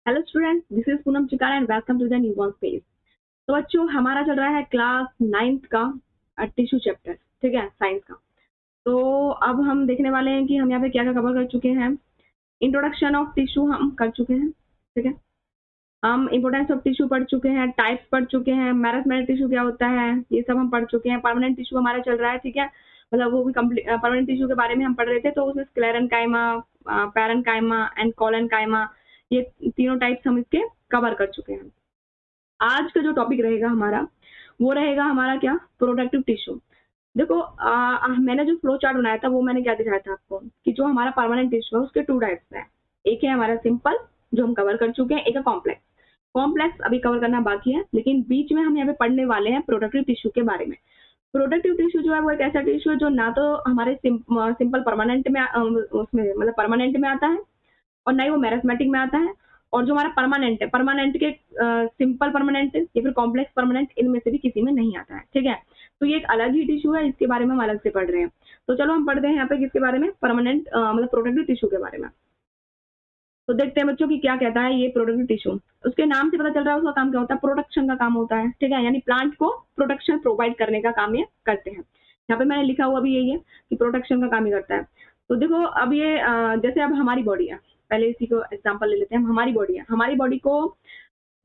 Hello student, this is Poonam Chikara and welcome to the newborn page. तो बच्चों, हमारा चल रहा है क्लास 9th का टिश्यू चैप्टर, ठीक है, साइंस का। तो अब हम देखने वाले हैं कि हम यहाँ पे क्या क्या कवर कर चुके हैं। इंट्रोडक्शन ऑफ टिश्यू हम कर चुके हैं, ठीक है। हम इंपोर्टेंस ऑफ टिश्यू पढ़ चुके हैं, टाइप्स पढ़ चुके हैं, मेरिस्टेमेटिक टिश्यू क्या होता है, ये सब हम पढ़ चुके हैं। परमानेंट टिश्यू हमारा चल रहा है, ठीक है, मतलब वो भी कंप्लीट। परमानेंट टिश्यू के बारे में हम पढ़ रहे थे, तो उसमें स्क्लेरेंकाइमा, पैरेन्काइमा एंड कोलेनकाइमा, ये तीनों टाइप्स हम इसके कवर कर चुके हैं। आज का जो टॉपिक रहेगा हमारा, वो रहेगा हमारा क्या, प्रोडक्टिव टिश्यू। देखो, मैंने जो फ्लो चार्ट बनाया था वो मैंने क्या दिखाया था आपको कि जो हमारा परमानेंट टिश्यू है उसके टू टाइप्स हैं। एक है हमारा सिंपल, जो हम कवर कर चुके हैं, एक है कॉम्प्लेक्स। कॉम्प्लेक्स अभी कवर करना बाकी है, लेकिन बीच में हम यहाँ पे पढ़ने वाले हैं प्रोडक्टिव टिश्यू के बारे में। प्रोडक्टिव टिश्यू जो है वो एक ऐसा टिश्यू है जो ना तो हमारे सिंपल परमानेंट में उसमें मतलब परमानेंट में आता है, और ना ही वो मेरिस्टेमेटिक में आता है। और जो हमारा परमानेंट है, परमानेंट के सिंपल परमानेंट या फिर कॉम्प्लेक्स परमानेंट, इनमें से भी किसी में नहीं आता है, ठीक है। तो ये एक अलग ही टिश्यू है, इसके बारे में हम अलग से पढ़ रहे हैं। तो चलो हम पढ़ते हैं यहाँ पे किसके बारे में, परमानेंट मतलब प्रोडक्टिव टिश्यू के बारे में। तो देखते हैं बच्चों की क्या कहता है ये प्रोडक्टिव टिश्यू। उसके नाम से पता चल रहा है उसका काम क्या होता है, प्रोटेक्शन का काम होता है, ठीक है। यानी प्लांट को प्रोटेक्शन प्रोवाइड करने का काम ये करते हैं। यहाँ पे मैंने लिखा हुआ भी यही है कि प्रोटेक्शन का काम ही करता है। तो देखो, अब ये जैसे अब हमारी बॉडी है, पहले इसी को एग्जाम्पल ले लेते हैं। हमारी बॉडी है, हमारी बॉडी को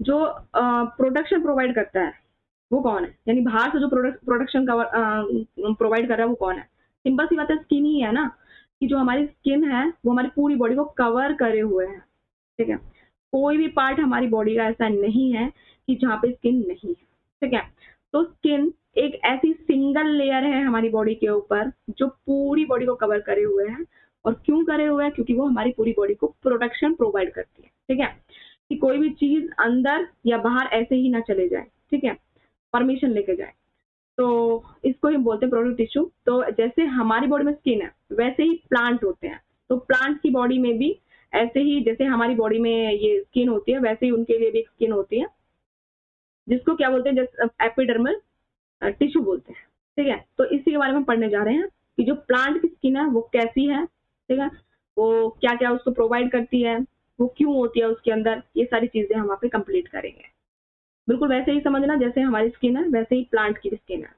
जो प्रोटेक्शन प्रोवाइड करता है वो कौन है, यानी बाहर से जो प्रोटेक्शन प्रोवाइड कर रहा है वो कौन है। सिंपल सी बात है, स्किन ही है ना, कि जो हमारी स्किन है वो हमारी पूरी बॉडी को कवर करे हुए है, ठीक है। कोई भी पार्ट हमारी बॉडी का ऐसा नहीं है कि जहाँ पे स्किन नहीं है, ठीक है। तो स्किन एक ऐसी सिंगल लेयर है हमारी बॉडी के ऊपर जो पूरी बॉडी को कवर करे हुए है। और क्यों करे हुए हैं, क्योंकि वो हमारी पूरी बॉडी को प्रोटेक्शन प्रोवाइड करती है, ठीक है, कि कोई भी चीज अंदर या बाहर ऐसे ही ना चले जाए, ठीक है, परमिशन लेके जाए। तो इसको ही बोलते हैं प्रोडक्टिव टिश्यू। तो जैसे हमारी बॉडी में स्किन है, वैसे ही प्लांट होते हैं। तो प्लांट की बॉडी में भी ऐसे ही, जैसे हमारी बॉडी में ये स्किन होती है, वैसे ही उनके लिए भी एक स्किन होती है, जिसको क्या बोलते हैं, जैसे एपिडर्मल टिश्यू बोलते हैं, ठीक है। तो इसी के बारे में पढ़ने जा रहे हैं कि जो प्लांट की स्किन है वो कैसी है, ठीक है, वो क्या क्या उसको प्रोवाइड करती है, वो क्यों होती है उसके अंदर, ये सारी चीजें हम वहाँ पे कंप्लीट करेंगे। बिल्कुल वैसे ही समझना जैसे हमारी स्किन है वैसे ही प्लांट की भी स्किन है।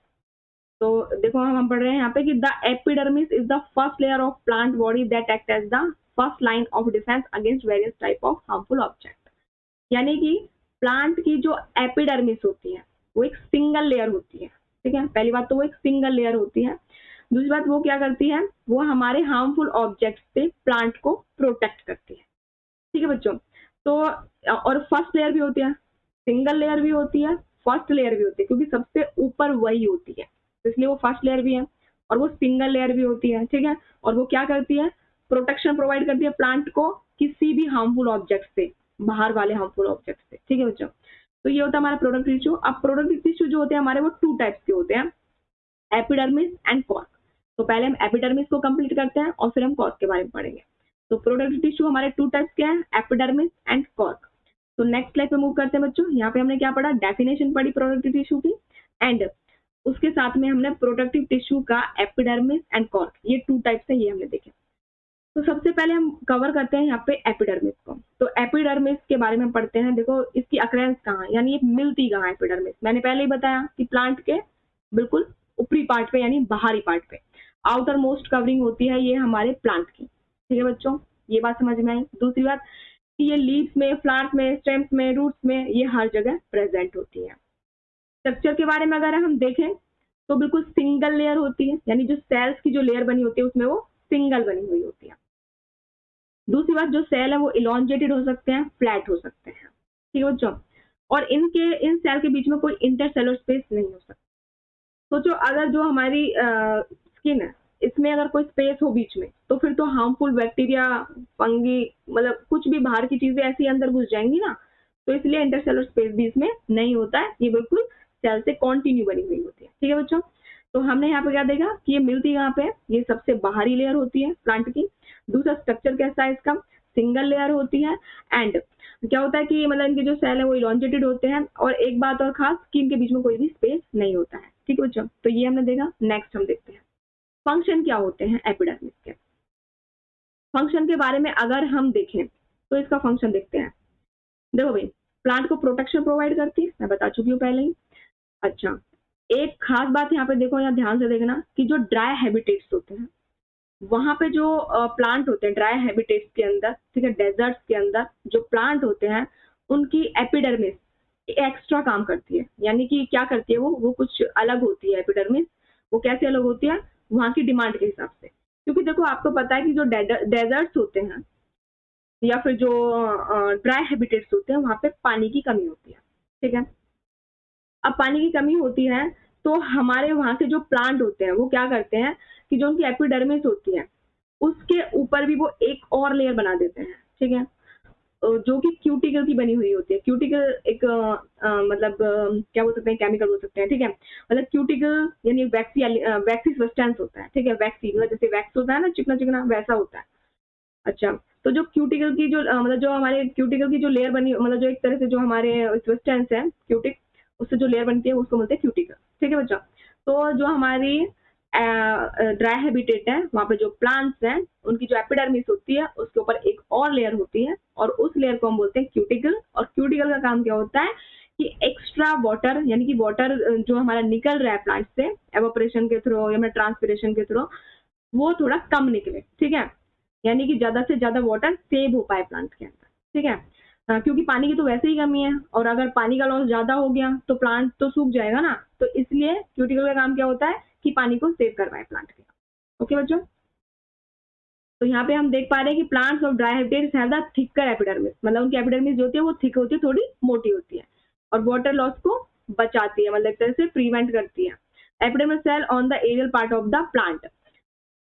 तो देखो, हम पढ़ रहे हैं यहाँ पे कि the epidermis is the first layer of plant body that act as the first line of defence against various type of harmful object. यानी कि प्लांट की जो एपिडर्मिस होती है वो एक सिंगल लेयर होती है, ठीक है। पहली बात तो वो एक सिंगल लेयर होती है। दूसरी बात, वो क्या करती है, वो हमारे हार्मफुल ऑब्जेक्ट से प्लांट को प्रोटेक्ट करती है, ठीक है बच्चों। तो और फर्स्ट लेयर भी होती है, सिंगल लेयर भी होती है, फर्स्ट लेयर भी होती है, क्योंकि सबसे ऊपर वही होती है, तो इसलिए वो फर्स्ट लेयर भी है। और वो सिंगल लेयर भी होती है, ठीक है। और वो क्या करती है, प्रोटेक्शन प्रोवाइड करती है प्लांट को किसी भी हार्मफुल ऑब्जेक्ट से, बाहर वाले हार्मफुल ऑब्जेक्ट से, ठीक है बच्चों। तो ये होता है हमारा प्रोडक्टिव टिश्यू। अब प्रोडक्टिव टिश्यू जो होते हैं हमारे, वो टू टाइप्स के होते हैं, एपिडर्मिस एंड कॉर्क। तो पहले हम एपिडर्मिस को कंप्लीट करते हैं और फिर हम कॉर्क के बारे में पढ़ेंगे। तो प्रोडक्टिव टिश्यू हमारे टू टाइप्स के हैं, एपिडर्मिस एंड कॉर्क। तो नेक्स्ट स्लाइड पे मूव करते हैं बच्चों। यहाँ पे हमने क्या पढ़ा, डेफिनेशन पढ़ी प्रोडक्टिव टिश्यू की, एंड उसके साथ में हमने प्रोडक्टिव टिश्यू का एपिडर्मिस एंड कॉर्क, ये टू टाइप्स है, ये हमने देखे। तो सबसे पहले हम कवर करते हैं यहाँ पे एपिडर्मिस को। तो एपिडर्मिस के बारे में पढ़ते हैं। देखो, इसकी अक्रेंस कहाँ है, यानी ये मिलती कहाँ है एपिडर्मिस। मैंने पहले ही बताया कि प्लांट के बिल्कुल ऊपरी पार्ट पे, यानी बाहरी पार्ट पे आउटर मोस्ट कवरिंग होती है ये हमारे प्लांट की, ठीक है बच्चों, ये बात समझ में आई। दूसरी बात कि ये लीव्स में, फ्लावर्स में, स्टेम्स में, रूट्स में, ये हर जगह प्रेजेंट होती है। स्ट्रक्चर के बारे में अगर हम देखें तो बिल्कुल सिंगल लेयर होती है, यानी जो सेल्स की जो लेयर बनी होती है उसमें वो सिंगल बनी हुई होती है। दूसरी बात, जो सेल है वो इलॉन्जेटेड हो सकते हैं, फ्लैट हो सकते हैं, ठीक है बच्चों। और इन सेल के बीच में कोई इंटरसेलुलर स्पेस नहीं हो सकता। सोचो, अगर जो हमारी स्किन है इसमें अगर कोई स्पेस हो बीच में, तो फिर तो हार्मफुल बैक्टीरिया, फंगी, मतलब कुछ भी बाहर की चीजें ऐसी अंदर घुस जाएंगी ना। तो इसलिए इंटरसेलुलर स्पेस भी इसमें नहीं होता है, ये बिल्कुल सेल से कॉन्टिन्यू बनी हुई होती है, ठीक है बच्चों। तो हमने यहाँ पे क्या देखा कि ये मिलती कहाँ पे है, ये सबसे बाहरी लेयर होती है प्लांट की। दूसरा, स्ट्रक्चर कैसा है इसका, सिंगल लेयर होती है। एंड क्या होता है कि मतलब इनके जो सेल है वो इलॉन्जेटेड होते हैं। और एक बात और खास कि इनके बीच में कोई भी स्पेस नहीं होता है, ठीक है बच्चों। तो ये हमने देखा। नेक्स्ट हम देखते हैं फंक्शन क्या होते हैं एपिडर्मिस के। फंक्शन के बारे में अगर हम देखें तो इसका फंक्शन देखते हैं। देखो भाई, प्लांट को प्रोटेक्शन प्रोवाइड करती है, मैं बता चुकी हूँ पहले ही। अच्छा, एक खास बात यहाँ पे देखो, यहाँ ध्यान से देखना कि जो ड्राई हैबिटेट्स होते हैं वहां पे जो प्लांट होते हैं ड्राई हैबिटेट्स के अंदर, ठीक है, डेजर्ट्स के अंदर जो प्लांट होते हैं उनकी एपिडर्मिस एक्स्ट्रा काम करती है। यानी कि क्या करती है, वो कुछ अलग होती है एपिडर्मिस। वो कैसे अलग होती है, वहां की डिमांड के हिसाब से। क्योंकि देखो आपको पता है कि जो डेजर्ट्स होते हैं या फिर जो ड्राई हैबिटेट्स होते हैं वहां पे पानी की कमी होती है, ठीक है। अब पानी की कमी होती है तो हमारे वहां के जो प्लांट होते हैं वो क्या करते हैं कि जो उनकी एपिडर्मिस होती है उसके ऊपर भी वो एक और लेयर बना देते हैं, ठीक है। जो कि क्यूटिकल की बनी हुई होती है। क्यूटिकल एक मतलब क्या बोल सकते हैं, केमिकल बोल सकते हैं, ठीक है। मतलब क्यूटिकल यानी वैक्सी सब्सटेंस होता है, ठीक है। वैक्सी मतलब जैसे वैक्स होता है ना, चिकना चिकना, वैसा होता है। अच्छा, तो जो क्यूटिकल की जो मतलब जो हमारे क्यूटिकल की जो लेयर बनी, मतलब जो एक तरह से जो हमारे सब्सटेंस है क्यूटिक, उससे जो लेयर बनती है उसको बोलते हैं क्यूटिकल, ठीक है बच्चा। तो जो हमारी ड्राई हैबिटेट है वहां पे जो प्लांट्स हैं उनकी जो एपिडर्मिस होती है उसके ऊपर एक और लेयर होती है और उस लेयर को हम बोलते हैं क्यूटिकल। और क्यूटिकल का काम क्या होता है कि एक्स्ट्रा वाटर, यानी कि वाटर जो हमारा निकल रहा है प्लांट से एवोपरेशन के थ्रू या ट्रांसपिरेशन के थ्रू, वो थोड़ा कम निकले, ठीक है। यानी कि ज्यादा से ज्यादा वाटर सेव हो पाए प्लांट के अंदर, ठीक है। क्योंकि पानी की तो वैसे ही कमी है और अगर पानी का लॉस ज्यादा हो गया तो प्लांट तो सूख जाएगा ना। तो इसलिए क्यूटिकल का काम क्या होता है कि पानी को सेव करवाए प्लांट के। ओके बच्चों, तो यहाँ पे हम देख पा रहे हैं कि plants of dry habitats have the thicker epidermis, मतलब उनकी एपिडर्मिस जो होती है वो थिक होती है, थोड़ी मोटी होती है और वाटर लॉस को बचाती है, मतलब एक तरह से प्रिवेंट करती है। Epidermis cell on the aerial part of the plant.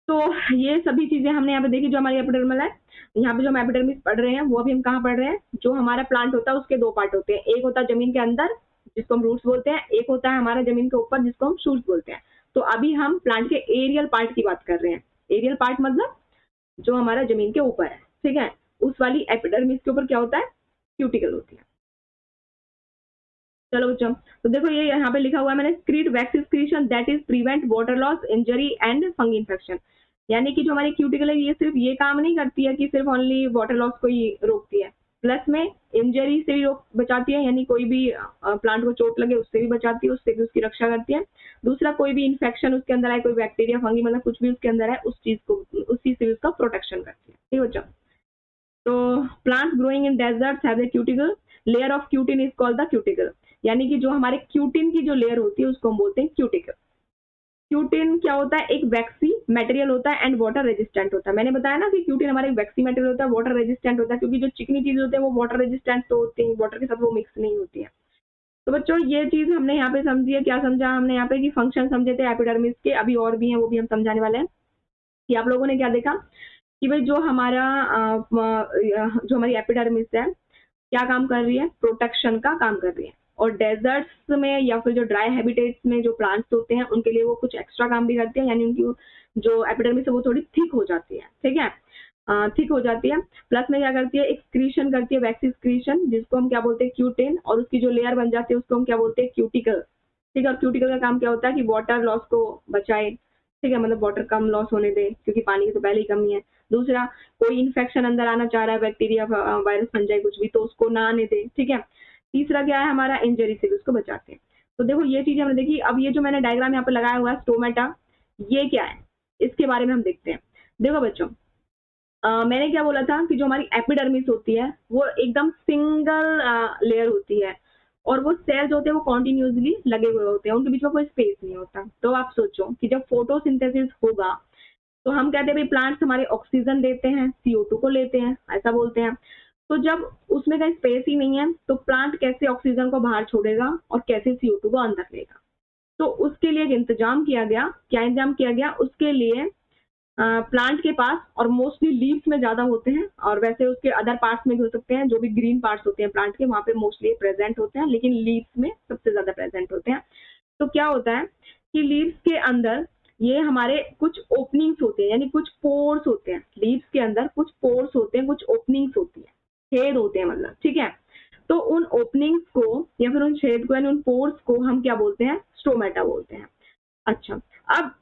तो ये सभी चीजें हमने यहाँ पे देखी जो हमारी एपिडर्मल है। यहाँ पे जो हम एपिडर्मिस पढ़ रहे हैं वो अभी हम कहाँ पढ़ रहे हैं, जो हमारा प्लांट होता है उसके दो पार्ट होते हैं। एक होता है जमीन के अंदर जिसको हम रूट्स बोलते हैं, एक होता है हमारा जमीन के ऊपर जिसको हम शूट्स बोलते हैं। तो अभी हम प्लांट के एरियल पार्ट की बात कर रहे हैं। एरियल पार्ट मतलब जो हमारा जमीन के ऊपर है, ठीक है। उस वाली एपिडर्मिस के ऊपर क्या होता है, क्यूटिकल होती है। चलो बच्चों, तो देखो ये यहाँ पे लिखा हुआ है मैंने, create wax excretion that is prevent water loss, injury and fungi infection. यानी कि जो हमारी क्यूटिकल है ये सिर्फ ये काम नहीं करती है कि सिर्फ ओनली वाटर लॉस को ही रोकती है, प्लस में इंजरी से भी रोक बचाती है, यानी कोई भी प्लांट को चोट लगे उससे भी बचाती है, उससे भी उसकी रक्षा करती है। दूसरा, कोई भी इन्फेक्शन उसके अंदर है, कोई बैक्टीरिया फंगी मतलब कुछ भी उसके अंदर है, उस चीज से भी उसका प्रोटेक्शन करती है, ठीक है बच्चों। तो plants growing in desserts have the cuticle, layer of cutin is called the cuticle. यानी कि जो हमारे क्यूटिन की जो लेयर होती है उसको हम बोलते हैं क्यूटिकल। क्यूटिन क्या होता है, एक वैक्सी मटेरियल होता है एंड वाटर रेजिस्टेंट होता है। मैंने बताया ना कि क्यूटिन हमारा एक वैक्सी मटेरियल होता है, वाटर रेजिस्टेंट होता है, क्योंकि जो चिकनी चीज होते हैं वो वाटर रेजिस्टेंट तो होती है, वाटर के साथ वो मिक्स नहीं होती है। तो बच्चों ये चीज हमने यहाँ पे समझी है। क्या समझा हमने यहाँ पे कि फंक्शन समझे थे एपिडर्मिस के, अभी और भी हैं वो भी हम समझाने वाले हैं। कि आप लोगों ने क्या देखा कि भाई जो हमारा जो हमारी एपिडर्मिस है क्या काम कर रही है, प्रोटेक्शन का काम कर रही है। और डेजर्ट्स में या फिर जो ड्राई हैबिटेट्स में जो प्लांट्स होते हैं उनके लिए वो कुछ एक्स्ट्रा काम भी करती है, यानी उनकी जो एपिडर्मिस है वो थोड़ी थिक हो जाती है, ठीक है, थिक हो जाती है। प्लस में क्या करती है, एक्सक्रीशन करती है, वैक्स एक्सक्रीशन, जिसको हम क्या बोलते हैं क्यूटिन, और उसकी जो लेयर बन जाती है उसको हम क्या बोलते हैं क्यूटिकल, ठीक है। और क्यूटिकल का काम क्या होता है कि वाटर लॉस को बचाए, ठीक है, मतलब वाटर कम लॉस होने दे क्योंकि पानी की तो पहले ही कमी है। दूसरा, कोई इन्फेक्शन अंदर आना चाह रहा है, बैक्टीरिया वायरस बन जाए कुछ भी, तो उसको ना आने दे, ठीक है। तीसरा क्या है, हमारा इंजरी से भी उसको बचाते हैं। तो देखो ये चीजें हमने देखी। अब ये जो मैंने डायग्राम यहाँ पे लगाया हुआ है स्टोमेटा, ये क्या है इसके बारे में हम देखते हैं। देखो बच्चों, मैंने क्या बोला था कि जो हमारी एपिडर्मिस होती है वो एकदम सिंगल लेयर होती है और वो सेल्स होते हैं वो कॉन्टिन्यूसली लगे हुए होते हैं, उनके बीच में कोई स्पेस नहीं होता। तो आप सोचो कि जब फोटोसिंथेसिस होगा तो हम कहते हैं भाई प्लांट्स हमारे ऑक्सीजन देते हैं, CO2 को लेते हैं, ऐसा बोलते हैं। तो जब उसमें कहीं स्पेस ही नहीं है तो प्लांट कैसे ऑक्सीजन को बाहर छोड़ेगा और कैसे CO2 को अंदर लेगा। तो उसके लिए एक इंतजाम किया गया। क्या इंतजाम किया गया, उसके लिए प्लांट के पास, और मोस्टली लीव्स में ज्यादा होते हैं और वैसे उसके अदर पार्ट्स में भी हो सकते हैं, जो भी ग्रीन पार्ट्स होते हैं प्लांट के वहां पे मोस्टली प्रेजेंट होते हैं, लेकिन लीव्स में सबसे ज्यादा प्रेजेंट होते हैं। तो क्या होता है कि लीव्स के अंदर ये हमारे कुछ ओपनिंग्स होते हैं, यानी कुछ पोर्स होते हैं, लीव्स के अंदर कुछ पोर्स होते हैं, कुछ ओपनिंग्स होती है, छेद होते हैं मतलब, ठीक है। तो उन ओपनिंग्स को या फिर उन छेद को यानी उन पोर्स को हम क्या बोलते हैं, स्टोमेटा बोलते हैं। अच्छा, अब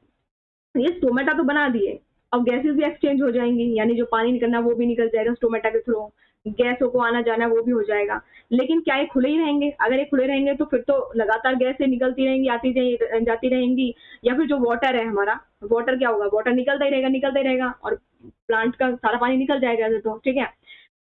ये स्टोमेटा तो बना दिए, अब गैसेस भी एक्सचेंज हो जाएंगी, यानी जो पानी निकलना वो भी निकल जाएगा स्टोमेटा के थ्रू, गैसों को आना जाना वो भी हो जाएगा। लेकिन क्या ये खुले ही रहेंगे? अगर ये खुले रहेंगे तो फिर तो लगातार गैसें निकलती रहेंगी, जाती रहेंगी, या फिर जो वाटर है हमारा, वाटर क्या होगा, वाटर निकलता ही रहेगा और प्लांट का सारा पानी निकल जाएगा ऐसे तो, ठीक है।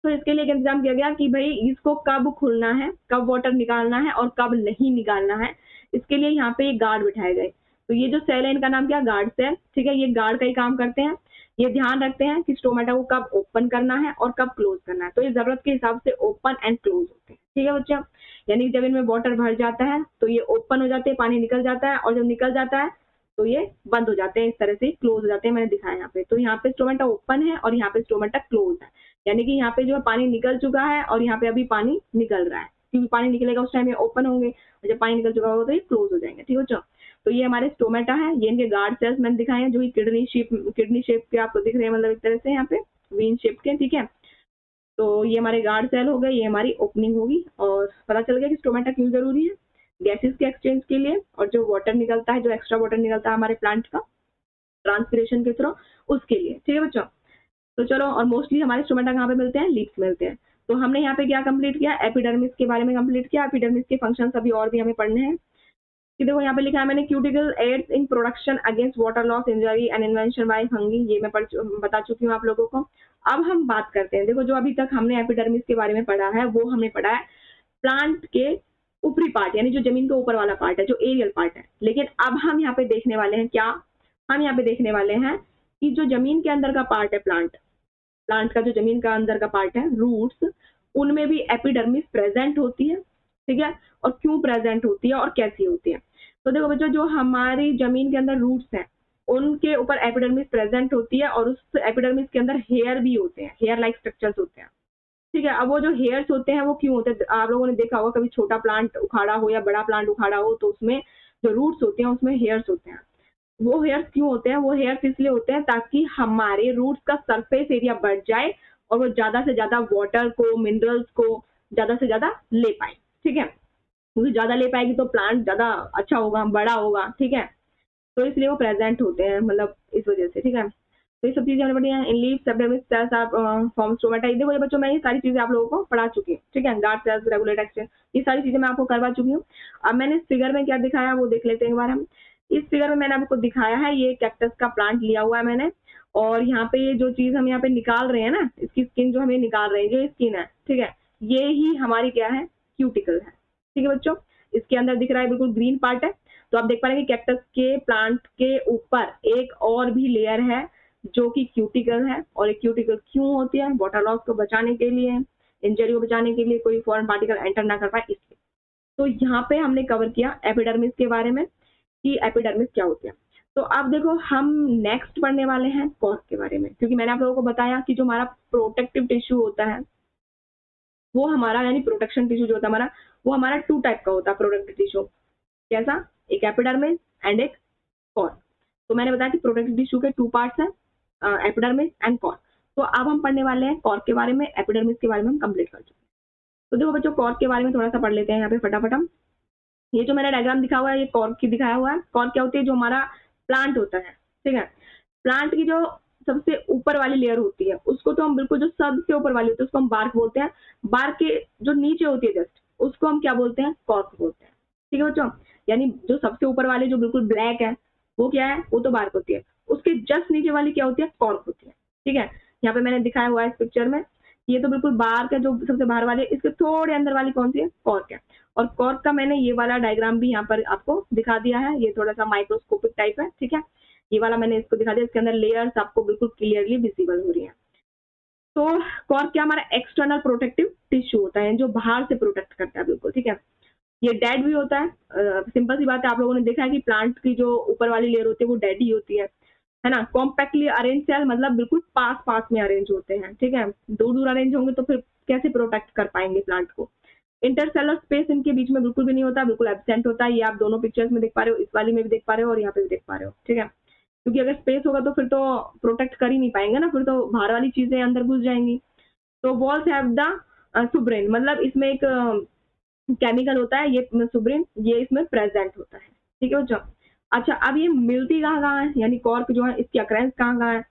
तो इसके लिए एक इंतजाम किया गया कि भाई इसको कब खुलना है, कब वाटर निकालना है और कब नहीं निकालना है, इसके लिए यहाँ पे एक गार्ड बिठाए गए। तो ये जो सेल है इनका नाम क्या, गार्ड सेल, ठीक है। ये गार्ड का ही काम करते हैं, ये ध्यान रखते हैं कि स्टोमेटा को कब ओपन करना है और कब क्लोज करना है। तो ये जरूरत के हिसाब से ओपन एंड क्लोज होते हैं, ठीक है बच्चा। यानी जब इनमें वाटर भर जाता है तो ये ओपन हो जाते हैं, पानी निकल जाता है, और जब निकल जाता है तो ये बंद हो जाते हैं, इस तरह से क्लोज हो जाते हैं, मैंने दिखाया यहाँ पे। तो यहाँ पे स्टोमेटा ओपन है और यहाँ पे स्टोमेटा क्लोज है, यानी कि यहाँ पे जो है पानी निकल चुका है और यहाँ पे अभी पानी निकल रहा है, क्योंकि पानी निकलेगा उस टाइम ये ओपन होंगे, और जब पानी निकल चुका होगा तो ये क्लोज हो जाएंगे, ठीक है बच्चों। तो ये हमारे स्टोमेटा है, ये इनके गार्ड सेल्स मैंने दिखाए हैं, जो किडनी शेप के आपको दिख रहे हैं, मतलब एक तरह से यहाँ पे वीन शेप के, ठीक है। तो ये हमारे गार्ड सेल हो गए, ये हमारी ओपनिंग होगी, और पता चल गया कि स्टोमेटा क्यों जरूरी है, गैसेस के एक्सचेंज के लिए, और जो वाटर निकलता है, जो एक्स्ट्रा वाटर निकलता है हमारे प्लांट का ट्रांसपिरेशन के थ्रू, उसके लिए, ठीक है बच्चों। तो चलो, और मोस्टली हमारे स्टोमेटा कहाँ पे मिलते हैं, लीव्स मिलते हैं। तो हमने यहाँ पे क्या कंप्लीट किया, एपिडर्मिस के बारे में कंप्लीट किया। एपिडर्मिस के फंक्शंस अभी और भी हमें पढ़ने हैं। कि देखो यहाँ पे लिखा है मैंने, cuticle aids in production against water loss, injury and invention by fungi, ये मैं बता चुकी हूँ आप लोगों को। अब हम बात करते हैं, देखो जो अभी तक हमने एपिडर्मिस के बारे में पढ़ा है वो हमने पढ़ा है प्लांट के ऊपरी पार्ट, यानी जो जमीन के ऊपर वाला पार्ट है, जो एरियल पार्ट है। लेकिन अब हम यहाँ पे देखने वाले हैं क्या, हम यहाँ पे देखने वाले हैं कि जो जमीन के अंदर का पार्ट है, प्लांट का जो जमीन का अंदर का पार्ट है, रूट्स, उनमें भी एपिडर्मिस प्रेजेंट होती है, ठीक है। और क्यों प्रेजेंट होती है और कैसी होती है। तो देखो बच्चों, जो हमारी जमीन के अंदर रूट्स हैं उनके ऊपर एपिडर्मिस प्रेजेंट होती है, और उस एपिडर्मिस के अंदर हेयर भी होते हैं, हेयर लाइक स्ट्रक्चर्स होते हैं, ठीक है। अब वो जो हेयर्स होते हैं वो क्यों होते हैं, आप लोगों ने देखा होगा कभी छोटा प्लांट उखाड़ा हो या बड़ा प्लांट उखाड़ा हो, तो उसमें जो रूट्स होते हैं उसमें हेयर्स होते हैं। वो हेयर्स क्यों होते हैं, वो हेयर्स इसलिए होते हैं ताकि हमारे रूट्स का सरफेस एरिया बढ़ जाए और वो ज्यादा से ज्यादा वाटर को, मिनरल्स को ज्यादा से ज्यादा ले पाए, ठीक है। क्योंकि ज्यादा ले पाएगी तो प्लांट ज्यादा अच्छा होगा, बड़ा होगा, ठीक है। तो इसलिए वो प्रेजेंट होते हैं, मतलब इस वजह से, ठीक है। तो ये सब चीजें हमने पढ़ी हैं। In leaves, epidermis cells are form stomata. देखो ये बच्चों, मैं ये सारी चीजें आप लोगों को पढ़ा चुकी हूँ, ठीक है। गार्ड सेल्स, रेगुलेट एक्सचेंज, ये सारी चीजें मैं आपको करवा चुकी हूँ। अब मैंने इस फिगर में क्या दिखाया वो देख लेते हैं एक बार हम। इस फिगर में मैंने आपको दिखाया है, ये कैक्टस का प्लांट लिया हुआ है मैंने, और यहाँ पे ये जो चीज हम यहाँ पे निकाल रहे हैं ना, इसकी स्किन जो हम ये निकाल रहे हैं, जो स्किन है, ठीक है, ये ही हमारी क्या है, क्यूटिकल है, ठीक है बच्चों। इसके अंदर दिख रहा है बिल्कुल ग्रीन पार्ट है। तो आप देख पा रहे हैं कि कैक्टस के प्लांट के ऊपर एक और भी लेयर है जो कि क्यूटिकल है, और एक क्यूटिकल क्यों होती है, वाटर लॉस को बचाने के लिए, इंजरी को बचाने के लिए, कोई फॉरेन पार्टिकल एंटर ना कर पाए इसलिए। तो यहाँ पे हमने कवर किया एपिडर्मिस के बारे में कि एपिडर्मिस क्या होती है। तो अब देखो हम नेक्स्ट पढ़ने वाले हैं कॉर्क के बारे में, क्योंकि मैंने आप लोगों को बताया कि जो हमारा प्रोटेक्टिव टिश्यू होता है वो हमारा, यानी प्रोटेक्शन टिश्यू जो होता है हमारा, वो हमारा 2 टाइप का होता है प्रोटेक्टिव टिश्यू। कैसा, एक एपिडर्मिस एंड एक कॉर्क। तो मैंने बताया कि प्रोटेक्टिव टिश्यू के 2 पार्ट्स हैं, एपिडर्मिस एंड कॉर्क। तो अब हम पढ़ने वाले हैं कॉर्क के बारे में, एपिडर्मिस के बारे में हम कंप्लीट कर चुके हैं। तो देखो बच्चों, कॉर्क के बारे में थोड़ा सा पढ़ लेते हैं यहाँ पे फटाफट हम। ये जो मेरा डायग्राम दिखा हुआ है ये कॉर्क की दिखाया हुआ है। कॉर्क क्या होती है, जो हमारा प्लांट होता है, ठीक है। प्लांट की जो सबसे ऊपर वाली लेयर होती है उसको तो हम बिल्कुल, जो सबसे ऊपर वाली होती है उसको हम बार्क बोलते हैं। बार्क के जो नीचे होती है जस्ट, उसको हम क्या बोलते हैं, कॉर्क बोलते हैं, ठीक है बच्चों। यानी जो सबसे ऊपर वाली जो बिल्कुल ब्लैक है वो क्या है, वो तो बार्क होती है। उसके जस्ट नीचे वाली क्या होती है, कॉर्क होती है, ठीक है। यहाँ पे मैंने दिखाया हुआ है इस पिक्चर में, ये तो बिल्कुल बार्क है जो सबसे बाहर वाली है, इसके थोड़े अंदर वाली कौन सी है, कॉर्क है। और कॉर्क का मैंने ये वाला डायग्राम भी यहाँ पर आपको दिखा दिया है, ये थोड़ा सा माइक्रोस्कोपिक टाइप है, ठीक है। ये वाला मैंने इसको दिखा दिया, इसके अंदर लेयर्स आपको बिल्कुल क्लियरली विजिबल हो रही है। तो कॉर्क क्या, हमारा एक्सटर्नल प्रोटेक्टिव टिश्यू होता है जो बाहर से प्रोटेक्ट करता है बिल्कुल, ठीक है। ये डेड भी होता है, सिंपल सी बात है, आप लोगों ने देखा है कि प्लांट की जो ऊपर वाली लेयर होती है वो डेड ही होती है ना। कॉम्पैक्टली अरेंज सेल, मतलब बिल्कुल पास पास में अरेंज होते हैं, ठीक है। दूर दूर अरेंज होंगे तो फिर कैसे प्रोटेक्ट कर पाएंगे प्लांट को। इंटरसेलर स्पेस इनके बीच में बिल्कुल भी नहीं होता, बिल्कुल एब्सेंट होता है। ये आप दोनों पिक्चर्स में देख पा रहे हो, इस वाली में भी देख पा रहे हो और यहाँ पे भी देख पा रहे हो, ठीक है। क्योंकि अगर स्पेस होगा तो फिर तो प्रोटेक्ट कर ही नहीं पाएंगे ना, फिर तो बाहर वाली चीजें अंदर घुस जाएंगी। तो वॉल्स हैव द सुब्रेन, मतलब इसमें एक केमिकल होता है ये सुब्रेन, ये इसमें प्रेजेंट होता है, ठीक है बच्चों। अच्छा, अब ये मिलती कहाँ कहाँ है, यानी कॉर्क जो है इसकी अक्रेंस कहाँ कहाँ है।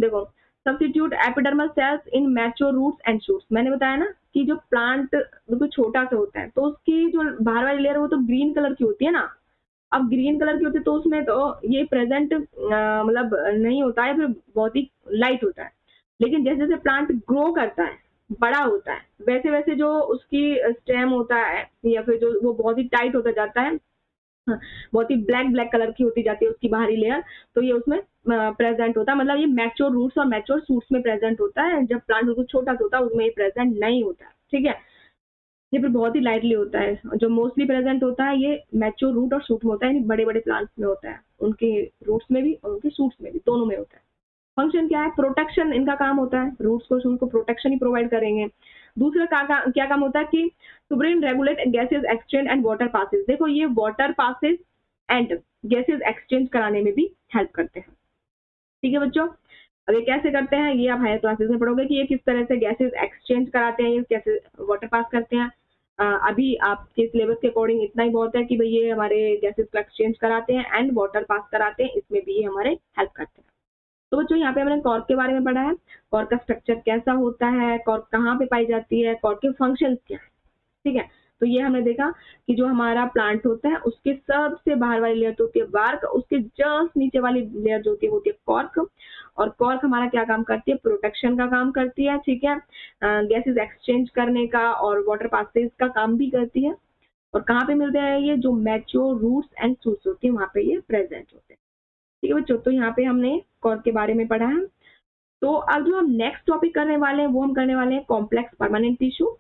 देखो, substitute epidermal cells in mature roots and shoots. मैंने बताया ना कि जो प्लांट बिल्कुल छोटा सा होता है तो उसकी जो बाहर वाली लेयर है वो तो ग्रीन कलर की होती है ना। अब ग्रीन कलर की होती है तो उसमें तो ये प्रेजेंट मतलब नहीं होता है, फिर बहुत ही लाइट होता है। लेकिन जैसे जैसे प्लांट ग्रो करता है, बड़ा होता है, वैसे वैसे जो उसकी स्टेम होता है या फिर जो वो बहुत ही टाइट होता जाता है, हाँ, बहुत ही ब्लैक ब्लैक कलर की होती जाती है उसकी बाहरी लेयर। तो ये उसमें प्रेजेंट होता है, मतलब ये मैच्योर रूट्स और मैच्योर शूट्स में प्रेजेंट होता है। जब प्लांट बिल्कुल छोटा सा होता है उसमें ये प्रेजेंट नहीं होता है, ठीक है। ये फिर बहुत ही लाइटली होता है। जो मोस्टली प्रेजेंट होता है ये मैच्योर रूट और शूट में होता है, यानी बड़े बड़े प्लांट्स में होता है, उनके रूट्स में भी और उनके शूट्स में भी, दोनों में होता है। फंक्शन क्या है? प्रोटेक्शन इनका काम होता है, रूट्स को शूट को प्रोटेक्शन ही प्रोवाइड करेंगे। दूसरा क्या काम होता है कि to brain regulate gases exchange and water passes. देखो ये water passes and gases exchange कराने में भी हेल्प करते हैं, ठीक है बच्चों। अब ये कैसे करते हैं ये आप हायर क्लासेस में पढ़ोगे कि ये किस तरह से गैसेज एक्सचेंज कराते हैं, ये कैसे वाटर पास करते हैं। अभी आपके सिलेबस के अकॉर्डिंग इतना ही बहुत है कि भाई ये हमारे गैसेज को एक्सचेंज कराते हैं एंड वाटर पास कराते हैं, इसमें भी ये हमारे हेल्प करते हैं। तो बच्चों यहाँ पे हमने कॉर्क के बारे में पढ़ा है, कॉर्क का स्ट्रक्चर कैसा होता है, कॉर्क कहाँ पे पाई जाती है, कॉर्क के फंक्शंस क्या है, ठीक है। तो ये हमने देखा कि जो हमारा प्लांट होता है उसके सबसे बाहर वाली लेयर तो होती है बार्क, उसके जस्ट नीचे वाली लेयर जो होती है वो होती है कॉर्क। और कॉर्क हमारा क्या काम करती है? प्रोटेक्शन का काम करती है, ठीक है, गैसेस एक्सचेंज करने का और वाटर पासेज का काम भी करती है। और कहाँ पे मिलते हैं ये? जो मैच्योर रूट्स एंड शूट्स होती है वहां पे ये प्रेजेंट होते हैं, ठीक है बच्चों। तो यहाँ पे हमने कॉर्क के बारे में पढ़ा है। तो अब जो हम नेक्स्ट टॉपिक करने वाले हैं वो हम करने वाले हैं कॉम्प्लेक्स परमानेंट टिश्यू।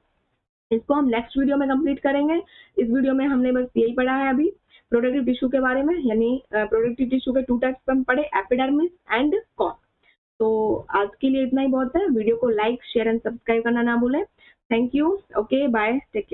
इसको हम नेक्स्ट वीडियो में कंप्लीट करेंगे। इस वीडियो में हमने बस यही पढ़ा है अभी प्रोडक्टिव टिश्यू के बारे में, यानी प्रोडक्टिव टिश्यू के 2 टाइप्स हम पढ़े, एपिडर्मिस एंड कॉर्क। तो आज के लिए इतना ही बहुत है। वीडियो को लाइक शेयर एंड सब्सक्राइब करना ना भूलें। Thank you, okay bye, take care.